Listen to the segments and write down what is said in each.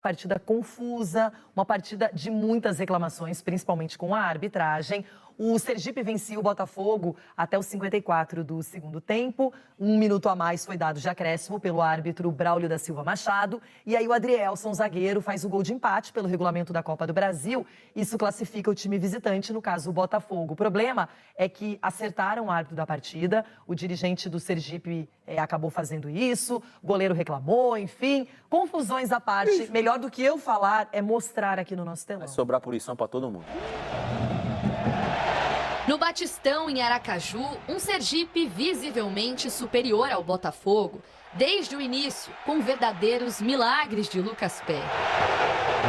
Partida confusa, uma partida de muitas reclamações, principalmente com a arbitragem. O Sergipe vencia o Botafogo até os 54 do segundo tempo. 1 minuto a mais foi dado de acréscimo pelo árbitro Braulio da Silva Machado. E aí o Adrielson, zagueiro, faz o gol de empate pelo regulamento da Copa do Brasil. Isso classifica o time visitante, no caso o Botafogo. O problema é que acertaram o árbitro da partida. O dirigente do Sergipe acabou fazendo isso. O goleiro reclamou, enfim. Confusões à parte. Melhor do que eu falar é mostrar aqui no nosso telão. Vai sobrar punição para todo mundo. No Batistão, em Aracaju, um Sergipe visivelmente superior ao Botafogo, desde o início, com verdadeiros milagres de Lucas Perry.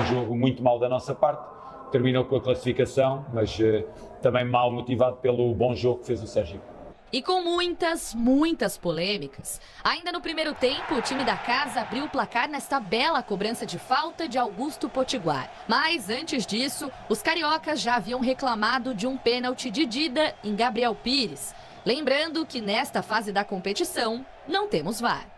Um jogo muito mal da nossa parte, terminou com a classificação, mas também mal motivado pelo bom jogo que fez o Sergipe. E com muitas polêmicas. Ainda no primeiro tempo, o time da casa abriu o placar nesta bela cobrança de falta de Augusto Potiguar. Mas antes disso, os cariocas já haviam reclamado de um pênalti de Dida em Gabriel Pires. Lembrando que nesta fase da competição, não temos VAR.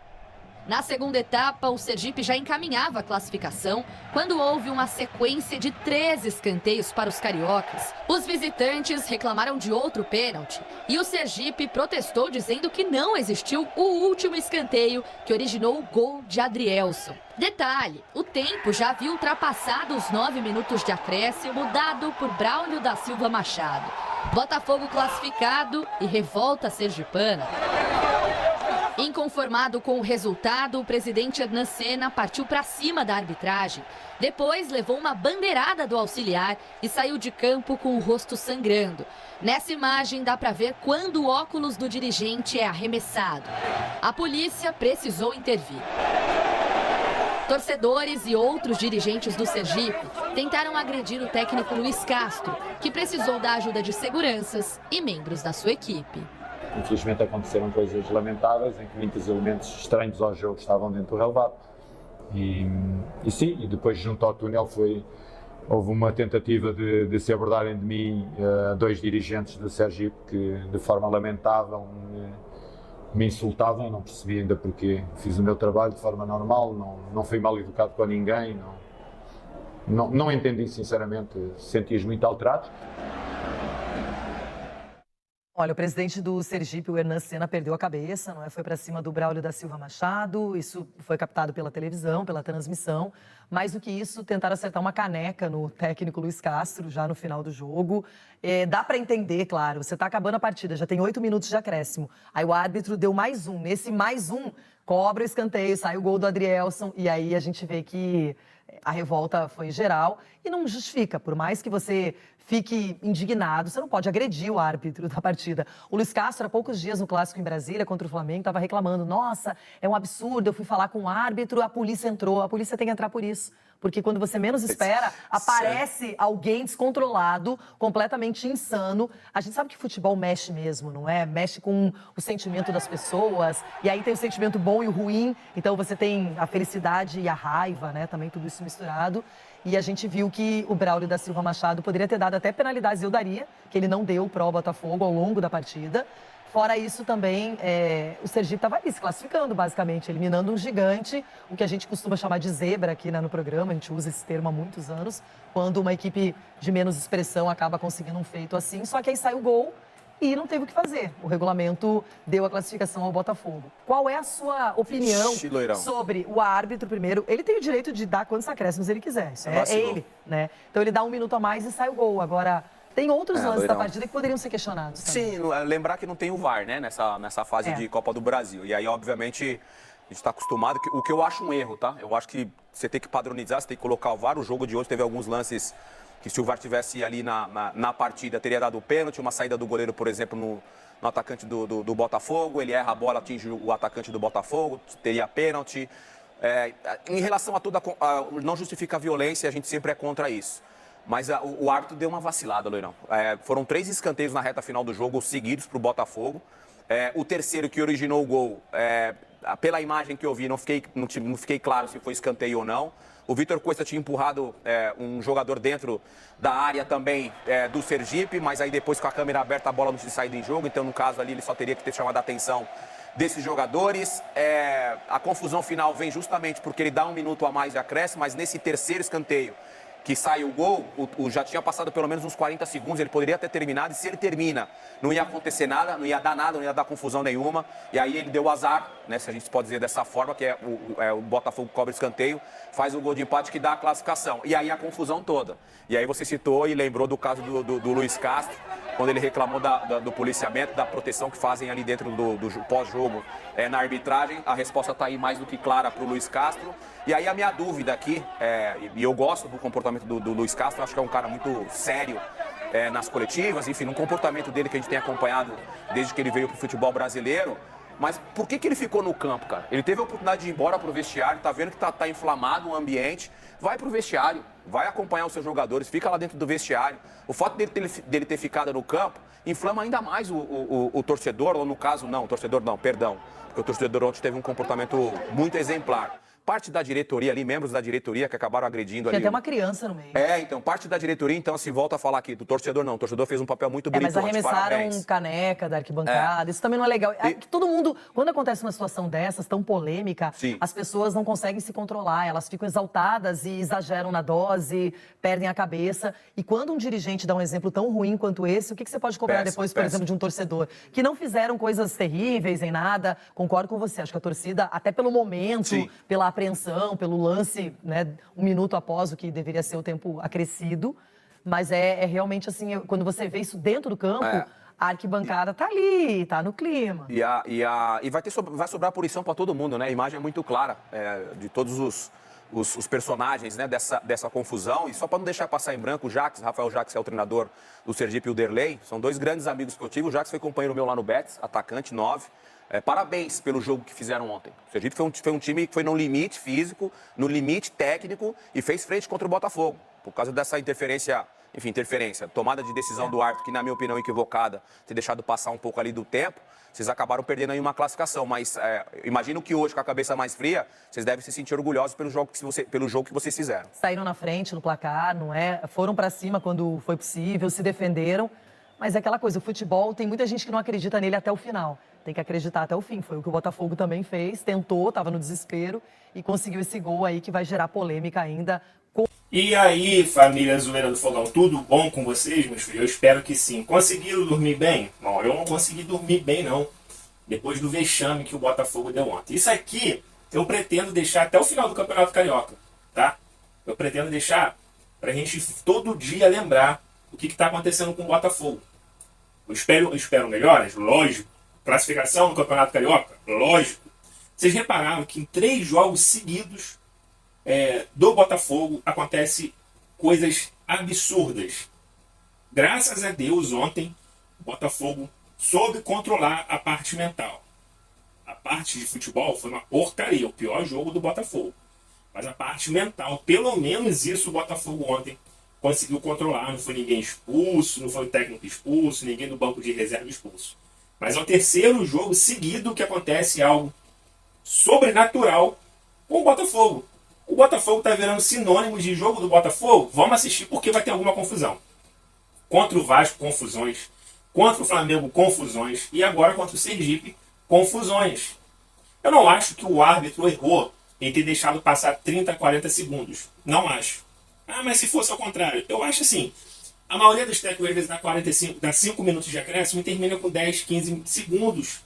Na segunda etapa, o Sergipe já encaminhava a classificação quando houve uma sequência de 13 escanteios para os cariocas. Os visitantes reclamaram de outro pênalti e o Sergipe protestou dizendo que não existiu o último escanteio que originou o gol de Adrielson. Detalhe, o tempo já havia ultrapassado os 9 minutos de acréscimo dado por Braulio da Silva Machado. Botafogo classificado e revolta sergipana. Inconformado com o resultado, o presidente Hernan Senna partiu para cima da arbitragem. Depois levou uma bandeirada do auxiliar e saiu de campo com o rosto sangrando. Nessa imagem dá para ver quando o óculos do dirigente é arremessado. A polícia precisou intervir. Torcedores e outros dirigentes do Sergipe tentaram agredir o técnico Luiz Castro, que precisou da ajuda de seguranças e membros da sua equipe. Infelizmente aconteceram coisas lamentáveis em que muitos elementos estranhos ao jogo estavam dentro do relevado. E sim, e depois junto ao túnel houve uma tentativa de se abordarem de mim dois dirigentes do Sergipe que de forma lamentável me insultavam, não percebi ainda porquê. Fiz o meu trabalho de forma normal, não fui mal educado com ninguém, não entendi sinceramente, senti-os muito alterados. Olha, o presidente do Sergipe, o Hernan Senna, perdeu a cabeça, não é? Foi para cima do Braulio da Silva Machado, isso foi captado pela televisão, pela transmissão. Mais do que isso, tentaram acertar uma caneca no técnico Luiz Castro, já no final do jogo. Dá para entender, claro, você está acabando a partida, já tem 8 minutos de acréscimo. Aí o árbitro deu mais um, nesse mais um, cobra o escanteio, sai o gol do Adrielson, e aí a gente vê que a revolta foi geral e não justifica, por mais que você fique indignado, você não pode agredir o árbitro da partida. O Luiz Castro, há poucos dias no Clássico em Brasília contra o Flamengo, estava reclamando, nossa, é um absurdo, eu fui falar com o árbitro, a polícia entrou, a polícia tem que entrar por isso. Porque quando você menos espera, aparece alguém descontrolado, completamente insano. A gente sabe que futebol mexe mesmo, não é? Mexe com o sentimento das pessoas. E aí tem o sentimento bom e o ruim. Então você tem a felicidade e a raiva, né? Também tudo isso misturado. E a gente viu que o Braulio da Silva Machado poderia ter dado até penalidades, eu daria, que ele não deu para o Botafogo ao longo da partida. Fora isso também, o Sergipe estava ali se classificando, basicamente, eliminando um gigante, o que a gente costuma chamar de zebra aqui, né, no programa, a gente usa esse termo há muitos anos, quando uma equipe de menos expressão acaba conseguindo um feito assim, só que aí sai o gol e não teve o que fazer. O regulamento deu a classificação ao Botafogo. Qual é a sua opinião sobre o árbitro, primeiro? Ele tem o direito de dar quantos acréscimos ele quiser, isso é ele, né? Então ele dá 1 minuto a mais e sai o gol. Agora, tem outros lances da partida que poderiam ser questionados também. Sim, lembrar que não tem o VAR, né, nessa fase de Copa do Brasil. E aí, obviamente, a gente está acostumado, o que eu acho um erro, tá? Eu acho que você tem que padronizar, você tem que colocar o VAR. O jogo de hoje teve alguns lances que se o VAR tivesse ali na partida, teria dado o pênalti, uma saída do goleiro, por exemplo, no atacante do Botafogo, ele erra a bola, atinge o atacante do Botafogo, teria pênalti. Em relação a não justifica a violência, a gente sempre é contra isso. Mas o árbitro deu uma vacilada, Loirão. Foram 3 escanteios na reta final do jogo, seguidos para o Botafogo. O terceiro que originou o gol, pela imagem que eu vi, não fiquei claro se foi escanteio ou não. O Vitor Cuesta tinha empurrado um jogador dentro da área também do Sergipe, mas aí depois com a câmera aberta a bola não tinha saído em jogo. Então, no caso ali, ele só teria que ter chamado a atenção desses jogadores. A confusão final vem justamente porque ele dá 1 minuto a mais de acréscimo, mas nesse terceiro escanteio que sai o gol, já tinha passado pelo menos uns 40 segundos, ele poderia ter terminado, e se ele termina, não ia acontecer nada, não ia dar nada, não ia dar confusão nenhuma, e aí ele deu azar, né, se a gente pode dizer dessa forma, que o Botafogo cobra escanteio, faz o gol de empate que dá a classificação, e aí a confusão toda. E aí você citou e lembrou do caso do Luiz Castro, quando ele reclamou do policiamento, da proteção que fazem ali dentro do pós-jogo na arbitragem. A resposta está aí mais do que clara para o Luiz Castro. E aí a minha dúvida aqui, e eu gosto do comportamento do Luiz Castro, acho que é um cara muito sério nas coletivas, enfim, no comportamento dele que a gente tem acompanhado desde que ele veio para o futebol brasileiro. Mas por que ele ficou no campo, cara? Ele teve a oportunidade de ir embora pro vestiário, tá vendo que tá inflamado o ambiente, vai pro vestiário, vai acompanhar os seus jogadores, fica lá dentro do vestiário. O fato dele ter ficado no campo inflama ainda mais o torcedor, ou no caso, não, o torcedor não, perdão, porque o torcedor ontem teve um comportamento muito exemplar. Parte da diretoria ali, membros da diretoria que acabaram agredindo ali. Tinha até uma criança no meio. Então, parte da diretoria, então, se volta a falar aqui, do torcedor não. O torcedor fez um papel muito bonito. Mas arremessaram caneca da arquibancada, isso também não é legal. Que todo mundo, quando acontece uma situação dessas, tão polêmica, Sim. As pessoas não conseguem se controlar, elas ficam exaltadas e exageram na dose, perdem a cabeça. E quando um dirigente dá um exemplo tão ruim quanto esse, o que você pode cobrar depois, por exemplo, de um torcedor? Que não fizeram coisas terríveis em nada. Concordo com você, acho que a torcida, até pelo momento, Sim. pela apreensão, pelo lance, né, 1 minuto após o que deveria ser o tempo acrescido, mas é realmente assim, quando você vê isso dentro do campo, a arquibancada tá ali, tá no clima. E vai sobrar punição para todo mundo, né? A imagem é muito clara de todos os personagens, né, dessa confusão. E só para não deixar passar em branco, o Rafael Jacques é o treinador do Sergipe e o Derlei, são 2 grandes amigos que eu tive. O Jacques foi companheiro meu lá no Betis, atacante 9. Parabéns pelo jogo que fizeram ontem. O Sergipe foi um time que foi no limite físico, no limite técnico e fez frente contra o Botafogo. Por causa dessa interferência, tomada de decisão do árbitro, que na minha opinião é equivocada, ter deixado passar um pouco ali do tempo, vocês acabaram perdendo aí uma classificação. Mas imagino que hoje, com a cabeça mais fria, vocês devem se sentir orgulhosos pelo jogo que vocês fizeram. Saíram na frente no placar, não é? Foram para cima quando foi possível, se defenderam. Mas é aquela coisa, o futebol, tem muita gente que não acredita nele até o final. Tem que acreditar até o fim. Foi o que o Botafogo também fez, tentou, estava no desespero e conseguiu esse gol aí que vai gerar polêmica ainda. E aí, família Zoeira do Fogão, tudo bom com vocês, meus filhos? Eu espero que sim. Conseguiram dormir bem? Bom, eu não consegui dormir bem, não. Depois do vexame que o Botafogo deu ontem. Isso aqui eu pretendo deixar até o final do Campeonato Carioca, tá? Eu pretendo deixar pra gente todo dia lembrar o que está acontecendo com o Botafogo. Eu espero melhoras, lógico. Classificação no Campeonato Carioca, lógico. Vocês repararam que em 3 jogos seguidos do Botafogo acontece coisas absurdas. Graças a Deus, ontem, o Botafogo soube controlar a parte mental. A parte de futebol foi uma porcaria, o pior jogo do Botafogo. Mas a parte mental, pelo menos isso o Botafogo ontem conseguiu controlar. Não foi ninguém expulso, não foi o técnico expulso, ninguém do banco de reserva expulso. Mas é o 3º jogo seguido que acontece algo sobrenatural com o Botafogo. O Botafogo está virando sinônimo de jogo do Botafogo. Vamos assistir porque vai ter alguma confusão. Contra o Vasco, confusões. Contra o Flamengo, confusões. E agora contra o Sergipe, confusões. Eu não acho que o árbitro errou em ter deixado passar 30, 40 segundos. Não acho. Mas se fosse ao contrário. Eu acho assim. A maioria dos técnicos, às vezes, dá 5 minutos de acréscimo e termina com 10, 15 segundos.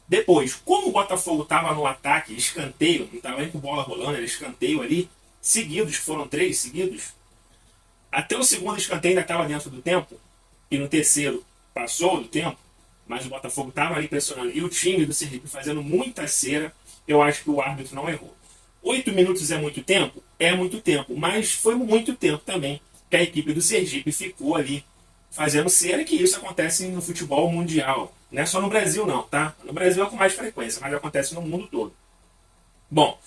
Depois, como o Botafogo estava no ataque, escanteio, não estava nem com bola rolando, era escanteio ali, seguidos, foram 3 seguidos. Até o segundo escanteio ainda estava dentro do tempo, e no terceiro passou do tempo, mas o Botafogo estava ali pressionando. E o time do Sergipe fazendo muita cera, eu acho que o árbitro não errou. 8 minutos é muito tempo? É muito tempo, mas foi muito tempo também que a equipe do Sergipe ficou ali fazendo cera, que isso acontece no futebol mundial. Não é só no Brasil não, tá? No Brasil é com mais frequência, mas acontece no mundo todo. Bom,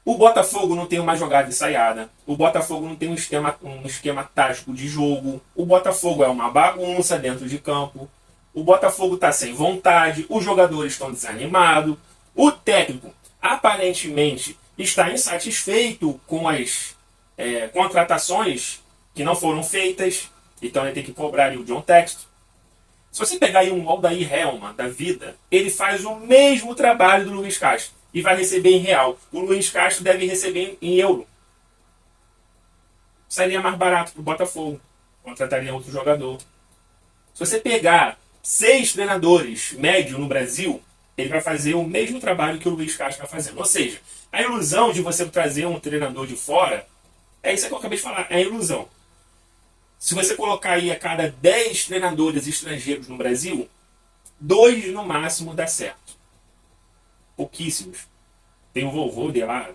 o Botafogo não tem uma jogada ensaiada, o Botafogo não tem um esquema tático de jogo, o Botafogo é uma bagunça dentro de campo, o Botafogo está sem vontade, os jogadores estão desanimados, o técnico aparentemente está insatisfeito com as contratações que não foram feitas, então ele tem que cobrar ali o John Textor. Se você pegar aí um Aldair Helma da vida, ele faz o mesmo trabalho do Luiz Castro e vai receber em real. O Luiz Castro deve receber em euro. Sairia mais barato para o Botafogo. Contrataria outro jogador. Se você pegar 6 treinadores médio no Brasil, ele vai fazer o mesmo trabalho que o Luiz Castro está fazendo. Ou seja, a ilusão de você trazer um treinador de fora, é isso que eu acabei de falar, é a ilusão. Se você colocar aí a cada 10 treinadores estrangeiros no Brasil, 2 no máximo dá certo. Pouquíssimos. Tem o Vovôde lá,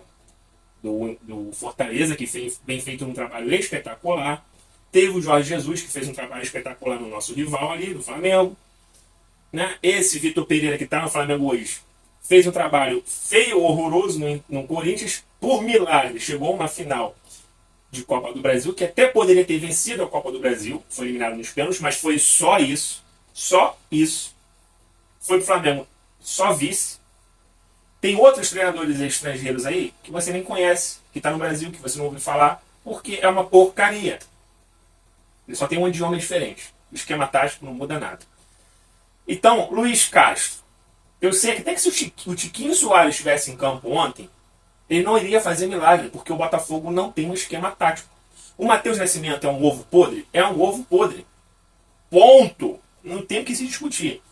do Fortaleza, que vem feito um trabalho espetacular. Teve o Jorge Jesus, que fez um trabalho espetacular no nosso rival ali, do Flamengo. Né? Esse Vitor Pereira, que está no Flamengo hoje, fez um trabalho feio, horroroso no Corinthians. Por milagre, chegou a uma final de Copa do Brasil, que até poderia ter vencido a Copa do Brasil, foi eliminado nos pênaltis, mas foi só isso. Só isso. Foi pro Flamengo só vice. Tem outros treinadores estrangeiros aí que você nem conhece, que está no Brasil, que você não ouviu falar, porque é uma porcaria. Ele só tem um idioma diferente. O esquema tático não muda nada. Então, Luiz Castro, eu sei que até que se o Tiquinho Soares estivesse em campo ontem, ele não iria fazer milagre, porque o Botafogo não tem um esquema tático. O Matheus Nascimento é um ovo podre? É um ovo podre. Ponto. Não tem o que se discutir.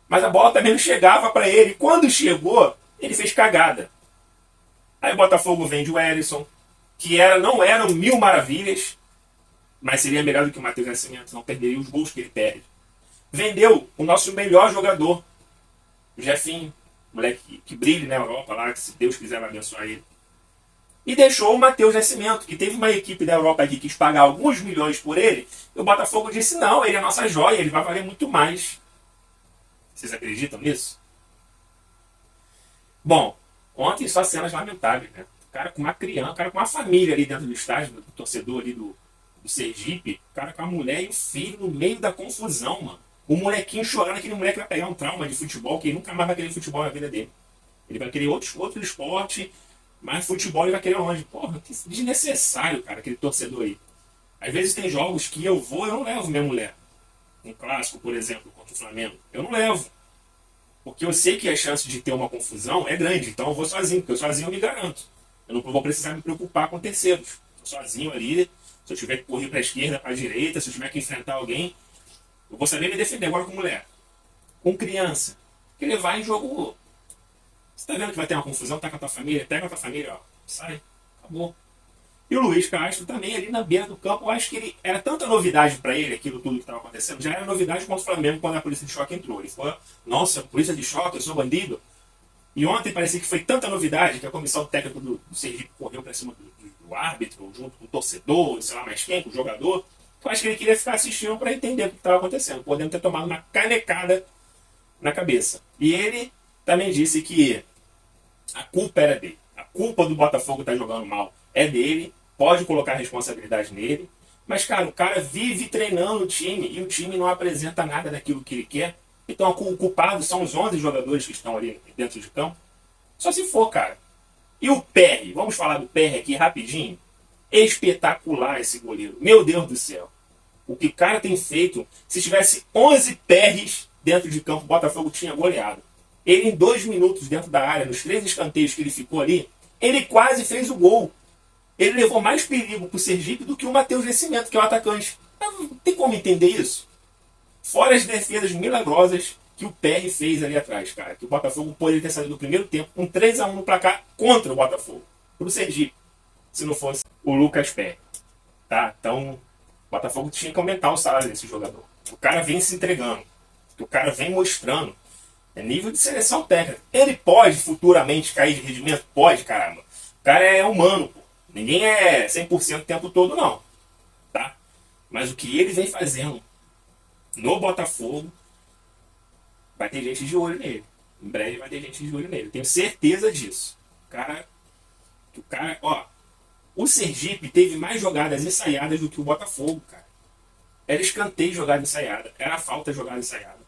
Mas a bola também não chegava para ele. Quando chegou, ele fez cagada. Aí o Botafogo vende o Erisson, que não eram mil maravilhas, mas seria melhor do que o Matheus Nascimento, não perderia os gols que ele perde. Vendeu o nosso melhor jogador, o Jefinho, moleque que brilhe na Europa lá, que se Deus quiser vai abençoar ele. E deixou o Matheus Nascimento, que teve uma equipe da Europa que quis pagar alguns milhões por ele, e o Botafogo disse, não, ele é a nossa joia, ele vai valer muito mais. Vocês acreditam nisso? Bom, ontem só cenas lamentáveis, né? O cara com uma criança, o cara com uma família ali dentro do estádio, do torcedor ali do Sergipe, o cara com a mulher e o filho no meio da confusão, mano. O molequinho chorando, aquele moleque vai pegar um trauma de futebol, que ele nunca mais vai querer futebol na vida dele. Ele vai querer outro esporte, mas futebol ele vai querer longe. Porra, que desnecessário, cara, aquele torcedor aí. Às vezes tem jogos que eu não levo minha mulher. Um clássico, por exemplo, contra o Flamengo. Eu não levo. Porque eu sei que a chance de ter uma confusão é grande, então eu vou sozinho, porque eu sozinho eu me garanto. Eu não vou precisar me preocupar com terceiros. Estou sozinho ali, se eu tiver que correr para a esquerda, para a direita, se eu tiver que enfrentar alguém, eu vou saber me defender. Agora com mulher. Com criança. Que ele vai em jogo. Você tá vendo que vai ter uma confusão, tá com a tua família? Pega a tua família, ó. Sai. Acabou. E o Luiz Castro também ali na beira do campo, eu acho que ele era tanta novidade para ele, aquilo tudo que estava acontecendo, já era novidade contra o Flamengo quando a polícia de choque entrou. Ele falou, nossa, polícia de choque, eu sou bandido. E ontem parecia que foi tanta novidade que a comissão técnica do Sergipe correu para cima do árbitro, junto com o torcedor, sei lá mais quem, com o jogador. Eu acho que ele queria ficar assistindo para entender o que estava acontecendo, podendo ter tomado uma canecada na cabeça. E ele também disse que a culpa era dele. A culpa do Botafogo estar jogando mal é dele, pode colocar a responsabilidade nele. Mas, cara, o cara vive treinando o time e o time não apresenta nada daquilo que ele quer. Então, o culpado são os 11 jogadores que estão ali dentro de campo. Só se for, cara. E o PR? Vamos falar do PR aqui rapidinho. Espetacular esse goleiro. Meu Deus do céu. O que o cara tem feito, se tivesse 11 PRs dentro de campo, o Botafogo tinha goleado. Ele, em 2 minutos dentro da área, nos 3 escanteios que ele ficou ali, ele quase fez o gol. Ele levou mais perigo pro Sergipe do que o Matheus Nascimento, que é o atacante. Não tem como entender isso. Fora as defesas milagrosas que o PR fez ali atrás, cara. Que o Botafogo poderia ter saído do primeiro tempo com 3-1 no placar contra o Botafogo. Pro Sergipe. Se não fosse o Lucas PR. Tá? Então, o Botafogo tinha que aumentar o salário desse jogador. O cara vem se entregando. O cara vem mostrando. É nível de seleção técnica. Ele pode futuramente cair de rendimento? Pode, caramba. O cara é humano, pô. Ninguém é 100% o tempo todo, não. Tá? Mas o que ele vem fazendo no Botafogo, vai ter gente de olho nele. Em breve vai ter gente de olho nele. Eu tenho certeza disso. O cara, ó. O Sergipe teve mais jogadas ensaiadas do que o Botafogo, cara. Era escanteio jogada ensaiada. Era falta jogada ensaiada.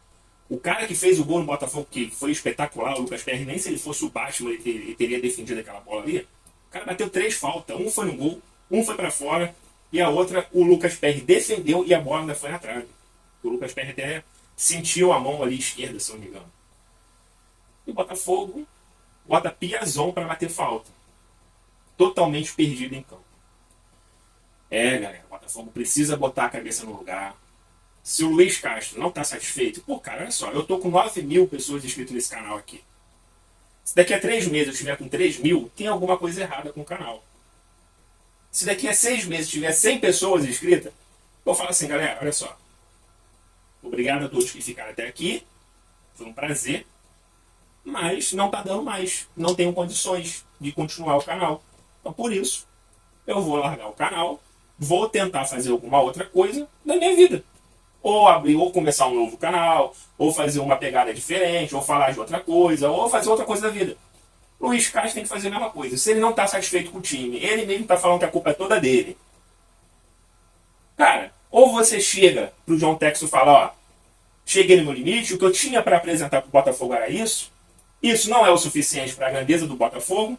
O cara que fez o gol no Botafogo, que foi espetacular, o Lucas Perry, nem se ele fosse o Batman, ele teria defendido aquela bola ali. O cara bateu 3 faltas. Um foi no gol, um foi pra fora, e a outra o Lucas Perry defendeu e a bola ainda foi na trave. O Lucas Perry até sentiu a mão ali esquerda, se eu não me engano. E o Botafogo bota Piazon para bater falta. Totalmente perdido em campo. Galera, o Botafogo precisa botar a cabeça no lugar. Se o Luiz Castro não está satisfeito, pô, cara, olha só, eu tô com 9.000 pessoas inscritas nesse canal aqui. Se daqui a 3 meses eu estiver com 3.000, tem alguma coisa errada com o canal. Se daqui a 6 meses tiver 100 pessoas inscritas, eu falo assim, galera, olha só. Obrigado a todos que ficaram até aqui. Foi um prazer. Mas não tá dando mais. Não tenho condições de continuar o canal. Então, por isso, eu vou largar o canal. Vou tentar fazer alguma outra coisa da minha vida. Ou abrir, ou começar um novo canal, ou fazer uma pegada diferente, ou falar de outra coisa, ou fazer outra coisa da vida. Luiz Castro tem que fazer a mesma coisa. Se ele não está satisfeito com o time, ele mesmo está falando que a culpa é toda dele. Cara, ou você chega pro John Texo e fala, ó, cheguei no meu limite, o que eu tinha para apresentar pro Botafogo era isso. Isso não é o suficiente para a grandeza do Botafogo.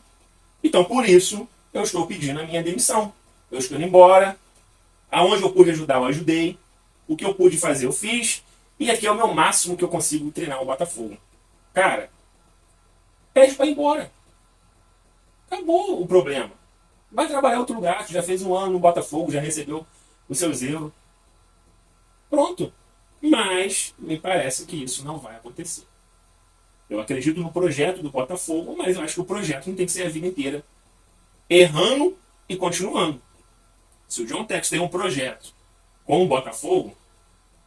Então, por isso, eu estou pedindo a minha demissão. Eu estou indo embora. Aonde eu pude ajudar, eu ajudei. O que eu pude fazer, eu fiz. E aqui é o meu máximo que eu consigo treinar o Botafogo. Cara, pede para ir embora. Acabou o problema. Vai trabalhar em outro lugar. Tu já fez 1 ano no Botafogo, já recebeu os seus euros. Pronto. Mas me parece que isso não vai acontecer. Eu acredito no projeto do Botafogo, mas eu acho que o projeto não tem que ser a vida inteira errando e continuando. Se o John Textor tem um projeto com o Botafogo,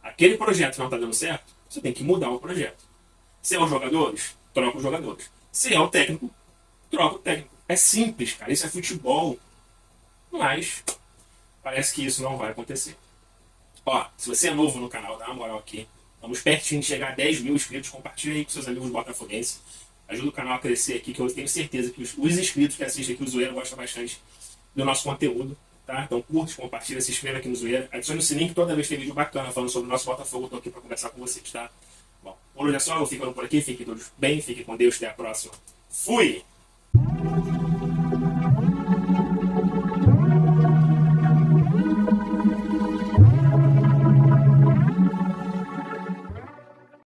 aquele projeto não está dando certo, você tem que mudar o projeto. Se é os jogadores, troca os jogadores. Se é o técnico, troca o técnico. É simples, cara. Isso é futebol. Mas parece que isso não vai acontecer. Ó, se você é novo no canal, dá uma moral aqui. Estamos pertinho de chegar a 10.000 inscritos. Compartilha aí com seus amigos botafoguenses. Ajuda o canal a crescer aqui, que eu tenho certeza que os inscritos que assistem aqui o Zoeira gostam bastante do nosso conteúdo. Tá? Então curte, compartilha, se inscreva aqui no Zoeira. Adicione o sininho que toda vez tem vídeo bacana falando sobre o nosso Botafogo. Eu tô aqui para conversar com vocês, tá? Bom, por hoje é só. Eu fico por aqui. Fiquem todos bem. Fiquem com Deus. Até a próxima. Fui!